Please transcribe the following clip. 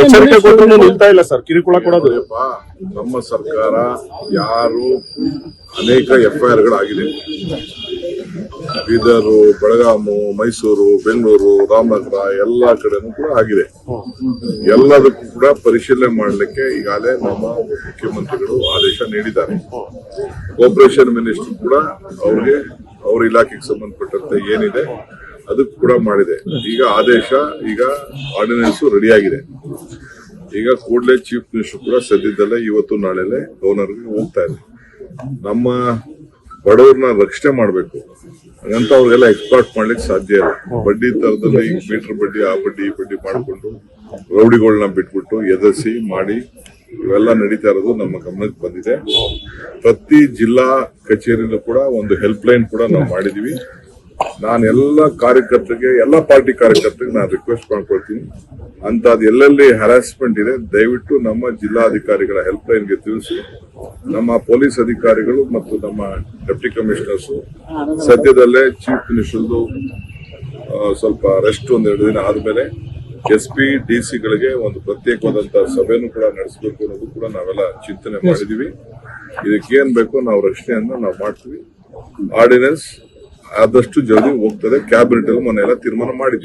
ಎಚ್ಚರಿಕೆ ಕೊಟ್ಟು ನಿಲ್ತಾ ಇಲ್ಲ ಸರ್, ಕಿರುಕುಳ ಕೊಡೋದು. ನಮ್ಮ ಸರ್ಕಾರ ಯಾರು ಅನೇಕ FIR-ಗಳಾಗಿದೆ. ಬೀದರು, ಬೆಳಗಾಮು, ಮೈಸೂರು, ಬೆಂಗಳೂರು, ರಾಮನಗರ ಎಲ್ಲಾ ಕಡೆನೂ ಕೂಡ ಆಗಿದೆ. ಎಲ್ಲದಕ್ಕೂ ಕೂಡ ಪರಿಶೀಲನೆ ಮಾಡಲಿಕ್ಕೆ ಈಗಾಗಲೇ ನಮ್ಮ ಮುಖ್ಯಮಂತ್ರಿಗಳು ಆದೇಶ ನೀಡಿದ್ದಾರೆ. ಕೋಆಪರೇಷನ್ ಮಿನಿಸ್ಟರ್ ಕೂಡ ಅವ್ರಿಗೆ ಅವ್ರ ಇಲಾಖೆಗೆ ಸಂಬಂಧಪಟ್ಟಂತೆ ಏನಿದೆ ಅದಕ್ಕೂ ಕೂಡ ಮಾಡಿದೆ. ಈಗ ಆದೇಶ, ಈಗ ಆರ್ಡಿನೆನ್ಸ್ ರೆಡಿಯಾಗಿದೆ. ಈಗ ಕೂಡಲೇ ಚೀಫ್ ಮಿನಿಸ್ಟರ್ ಕೂಡ ಸದ್ಯದಲ್ಲೇ ಇವತ್ತು ನಾಳೆಲೆ ಗವರ್ನರ್ಗೆ ಹೋಗ್ತಾ ಇದೆ. ನಮ್ಮ ಬಡವರನ್ನ ರಕ್ಷಣೆ ಮಾಡಬೇಕು, ಹಾಗಂತ ಅವ್ರಿಗೆಲ್ಲ ಎಕ್ಸ್ಪ್ಲಾಟ್ ಮಾಡ್ಲಿಕ್ಕೆ ಸಾಧ್ಯ ಇಲ್ಲ. ಬಡ್ಡಿ ತರದಲ್ಲಿ ಈಗ ಮೀಟರ್ ಬಡ್ಡಿ, ಆ ಬಡ್ಡಿ, ಈ ಬಡ್ಡಿ ಮಾಡಿಕೊಂಡು ರೌಡಿಗಳನ್ನ ಬಿಟ್ಬಿಟ್ಟು ಎದರಿಸಿ ಮಾಡಿ ಇವೆಲ್ಲ ನಡೀತಾ ಇರೋದು ನಮ್ಮ ಗಮನಕ್ಕೆ ಬಂದಿದೆ. ಪ್ರತಿ ಜಿಲ್ಲಾ ಕಚೇರಿನೂ ಕೂಡ ಒಂದು ಹೆಲ್ಪ್ ಲೈನ್ ಕೂಡ ನಾವು ಮಾಡಿದೀವಿ. ನಾನು ಎಲ್ಲ ಕಾರ್ಯಕರ್ತರಿಗೆ, ಎಲ್ಲ ಪಾರ್ಟಿ ಕಾರ್ಯಕರ್ತರಿಗೆ ನಾನು ರಿಕ್ವೆಸ್ಟ್ ಮಾಡ್ಕೊಳ್ತೀನಿ, ಅಂತದ್ ಎಲ್ಲೆಲ್ಲಿ ಹರಾಸ್ಮೆಂಟ್ ಇದೆ ದಯವಿಟ್ಟು ನಮ್ಮ ಜಿಲ್ಲಾಧಿಕಾರಿಗಳ ಹೆಲ್ಪ್ ಲೈನ್ಗೆ ತಿಳಿಸಿ. ನಮ್ಮ ಪೊಲೀಸ್ ಅಧಿಕಾರಿಗಳು ಮತ್ತು ನಮ್ಮ ಡೆಪ್ಟಿ ಕಮಿಷನರ್ಸ್ ಸದ್ಯದಲ್ಲೇ ಚೀಫ್ ಮಿನಿಸ್ಟರ್ದು ಸ್ವಲ್ಪ ರೆಸ್ಟ್ 1-2 ದಿನ ಆದ್ಮೇಲೆ SP, DC-ಗಳಿಗೆ ಒಂದು ಪ್ರತ್ಯೇಕವಾದಂತಹ ಸಭೆನೂ ಕೂಡ ನಡೆಸಬೇಕು ಅನ್ನೋದು ಕೂಡ ನಾವೆಲ್ಲ ಚಿಂತನೆ ಮಾಡಿದೀವಿ. ಇದಕ್ಕೇನ್ ಬೇಕೋ ನಾವು ರಕ್ಷಣೆಯನ್ನ ನಾವು ಮಾಡ್ತೀವಿ. ಆರ್ಡಿನೆನ್ಸ್ ಆದಷ್ಟು ಜಲ್ದಿ ಹೋಗ್ತದೆ. ಕ್ಯಾಬಿನೆಟ್ ಅಲ್ಲಿ ಮೊನ್ನೆ ಎಲ್ಲ ತೀರ್ಮಾನ ಮಾಡಿದ್ವಿ.